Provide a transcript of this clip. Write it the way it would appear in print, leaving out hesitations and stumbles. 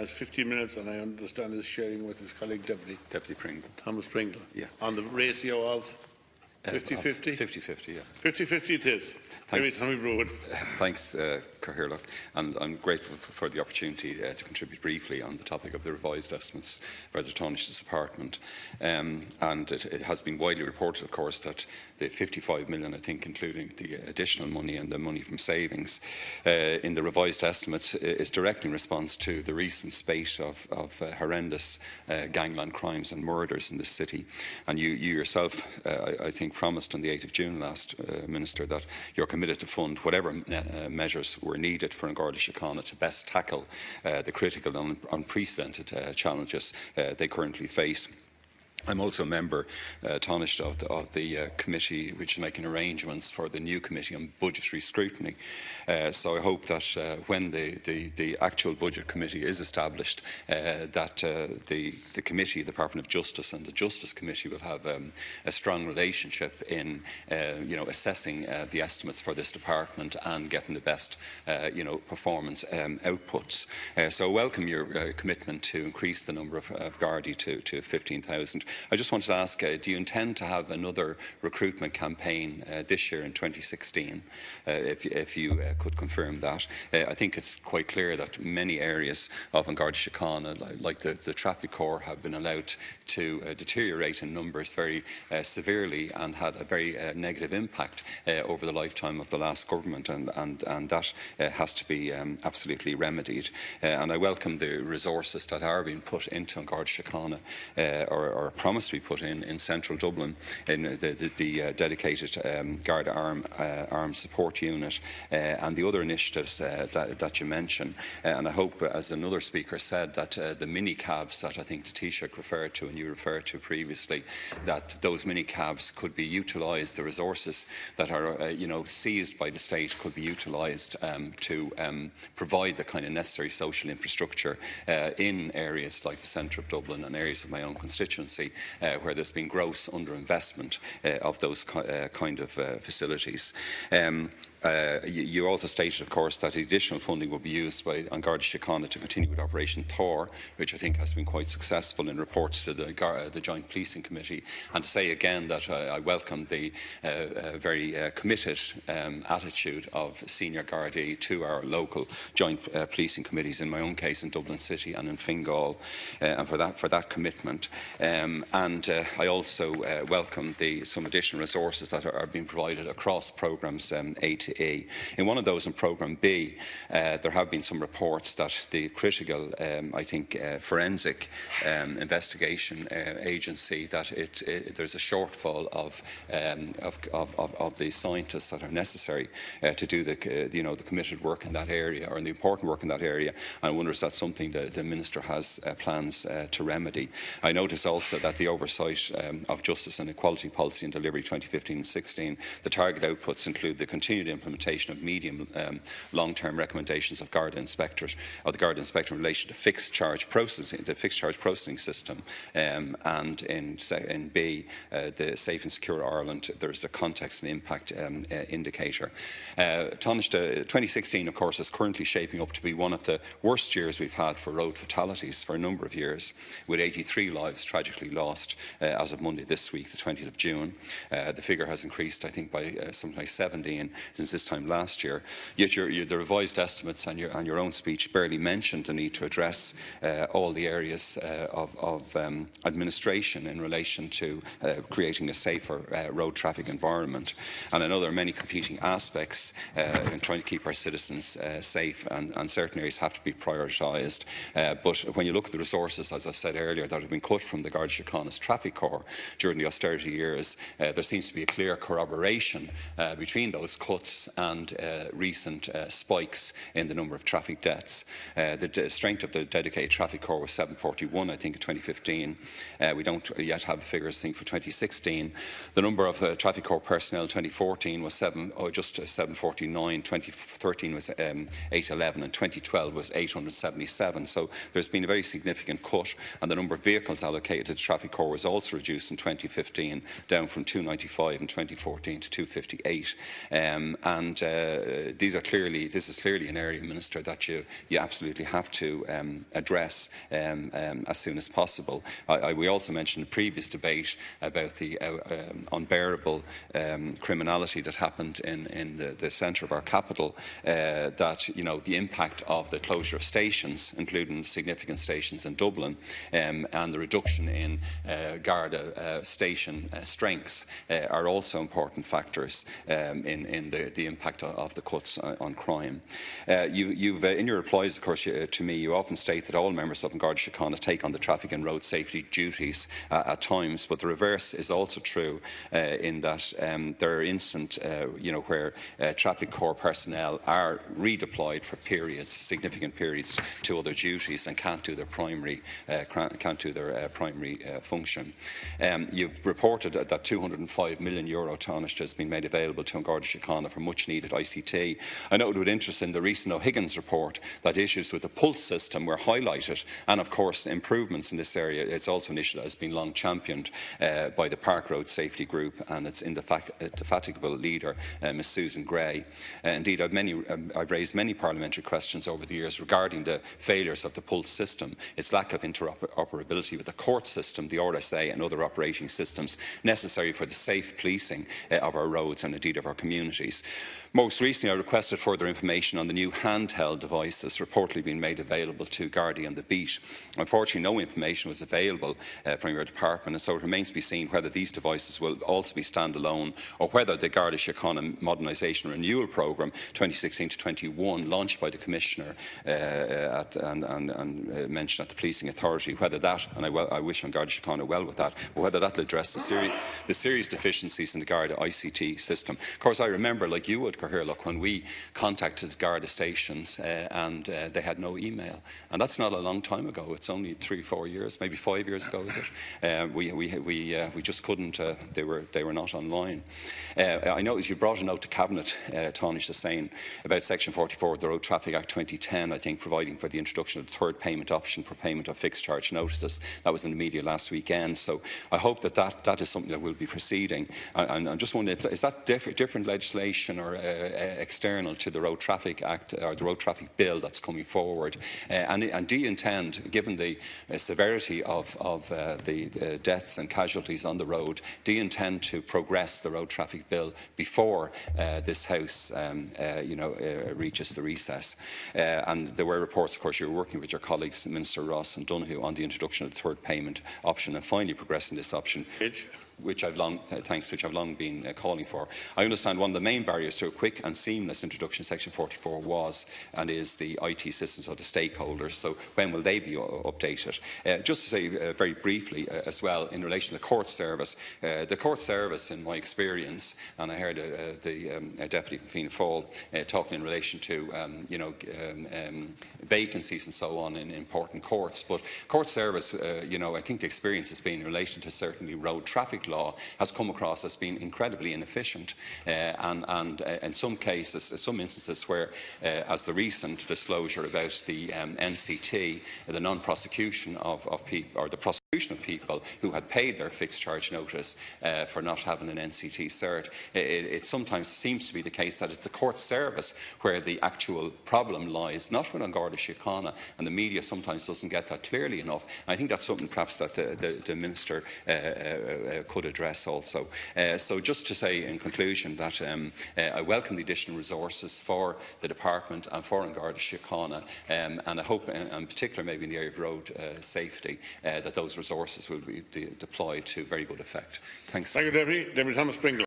has 15 minutes, and I understand is sharing with his colleague Deputy Pringle. Thomas Pringle. Yeah. On the ratio of 50-50? 50-50, yeah. 50-50 it is. Thanks. Tommy Broughan. Thanks, Cathaoirleach, and I'm grateful for the opportunity to contribute briefly on the topic of the revised estimates for the Taoiseach's Department. And it has been widely reported, of course, that the 55 million, I think, including the additional money and the money from savings in the revised estimates, is directly in response to the recent spate of horrendous gangland crimes and murders in the city. And you yourself, I think, promised on the 8th of June last, Minister, that you're committed to fund whatever measures were needed for An Garda Síochána to best tackle the critical and unprecedented challenges they currently face. I'm also a member, Taoiseach, of the committee which is making arrangements for the new committee on budgetary scrutiny. So I hope that when the actual budget committee is established, that the committee, the Department of Justice and the Justice Committee will have a strong relationship in assessing the estimates for this department and getting the best performance outputs. So I welcome your commitment to increase the number of Gardaí to 15,000. I just wanted to ask, do you intend to have another recruitment campaign this year in 2016? If you could confirm that. I think it's quite clear that many areas of An Garda Síochána, like the traffic corps, have been allowed to deteriorate in numbers very severely and had a very negative impact over the lifetime of the last government, and that has to be absolutely remedied. And I welcome the resources that are being put into An Garda Síochána, or promised to be put in central Dublin, in the dedicated Garda Armed Support Unit, and the other initiatives that you mentioned. And I hope, as another speaker said, that the mini cabs that I think the Taoiseach referred to and you referred to previously, that those mini cabs could be utilised, the resources that are seized by the state could be utilised to provide the kind of necessary social infrastructure in areas like the centre of Dublin and areas of my own constituency, where there's been gross underinvestment of those kind of facilities. You also stated, of course, that additional funding will be used by An Garda Síochána to continue with Operation Thor, which I think has been quite successful in reports to the Joint Policing Committee. And to say again that I welcome the very committed attitude of senior Gardaí to our local Joint Policing Committees, in my own case in Dublin City and in Fingal, and for that commitment. I also welcome some additional resources that are being provided across programmes A to E. In one of those, in Programme B, there have been some reports that the critical, forensic investigation agency, that there's a shortfall of the scientists that are necessary to do the committed work in that area, or in the important work in that area. And I wonder if that's something that the Minister has plans to remedy. I notice also that the oversight of justice and equality policy and delivery 2015-16, the target outputs include the continued implementation of medium long-term recommendations of the Garda Inspector in relation to fixed charge processing, the fixed charge processing system, and in B, the Safe and Secure Ireland, there's the context and impact indicator. Taoiseach, 2016, of course, is currently shaping up to be one of the worst years we've had for road fatalities for a number of years, with 83 lives tragically lost as of Monday this week, the 20th of June. The figure has increased, I think, by something like 17 since this time last year. Yet the revised estimates and your own speech barely mentioned the need to address all the areas of administration in relation to creating a safer road traffic environment. And I know there are many competing aspects in trying to keep our citizens safe, and certain areas have to be prioritised. But when you look at the resources, as I've said earlier, that have been cut from the Garda Síochána's traffic corps during the austerity years, there seems to be a clear corroboration between those cuts and recent spikes in the number of traffic deaths. The strength of the dedicated traffic corps was 741, I think, in 2015. We don't yet have figures, I think, for 2016. The number of traffic corps personnel in 2014 was just 749, 2013 was 811, and 2012 was 877. So there's been a very significant cut, and the number of vehicles allocated to the traffic corps was also reduced in 2015, down from 295 in 2014 to 258. And this is clearly an area, Minister, that you absolutely have to address as soon as possible. We also mentioned in the previous debate about the unbearable criminality that happened in the centre of our capital, that the impact of the closure of stations, including significant stations in Dublin, and the reduction in Garda station strengths are also important factors in the impact of the cuts on crime. You've in your replies, of course, to me, you often state that all members of Garda Síochána take on the traffic and road safety duties at times, but the reverse is also true in that there are instances where traffic corps personnel are redeployed for periods, significant periods, to other duties and can't do their primary function. You've reported that €205 million Taoiseach has been made available to Garda Síochána for much needed ICT. I noted with interest in the recent O'Higgins report that issues with the pulse system were highlighted, and of course improvements in this area. It's also an issue that has been long championed by the Park Road Safety Group and its indefatigable leader, Ms Susan Gray. Indeed, I've raised many parliamentary questions over the years regarding the failures of the pulse system, its lack of interoperability with the court system, the RSA and other operating systems necessary for the safe policing of our roads and indeed of our communities. Most recently, I requested further information on the new handheld device that's reportedly been made available to Gardaí on the beat. Unfortunately, no information was available from your department, and so it remains to be seen whether these devices will also be standalone or whether the Garda Síochána Modernisation Renewal Programme 2016 to 21, launched by the Commissioner and mentioned at the Policing Authority, whether that, and I wish Garda Síochána well with that, but whether that will address the serious deficiencies in the Garda ICT system. Of course, I remember, like you would, Cathaoirleach, when we contacted Garda stations and they had no email, and that's not a long time ago. It's only 3 or 4 years, maybe 5 years ago, is it? We just couldn't. They were not online. I noticed you brought a note to Cabinet, Taoiseach, saying about Section 44 of the Road Traffic Act 2010, I think, providing for the introduction of the third payment option for payment of fixed charge notices. That was in the media last weekend. So I hope that is something that will be proceeding. And I'm just wondering, is that different legislation or external to the Road Traffic Act or the Road Traffic Bill that's coming forward? And do you intend, given the severity of the deaths and casualties on the road, do you intend to progress the Road Traffic Bill before this House reaches the recess? And there were reports, of course, you were working with your colleagues, Minister Ross and Donoghue, on the introduction of the third payment option and finally progressing this option, which I've long been calling for. I understand one of the main barriers to a quick and seamless introduction of Section 44 was and is the IT systems of the stakeholders. So when will they be updated? Just to say very briefly as well, in relation to the court service, in my experience, and I heard the Deputy from Fianna Fáil talking in relation to vacancies and so on in important courts. But court service, I think the experience has been in relation to certainly road traffic law has come across as being incredibly inefficient, and in some cases, some instances where, as the recent disclosure about the NCT, the non-prosecution of people, or the prosecution of people who had paid their fixed charge notice for not having an NCT cert, it sometimes seems to be the case that it's the court service where the actual problem lies, not with Garda Síochána, and the media sometimes doesn't get that clearly enough. And I think that's something perhaps that the Minister could address also. So just to say in conclusion that I welcome the additional resources for the Department and for Garda Síochána, and I hope, in particular maybe in the area of road safety, that those resources will be deployed to very good effect. Thanks. Thank you, Deputy. Deputy Thomas Pringle.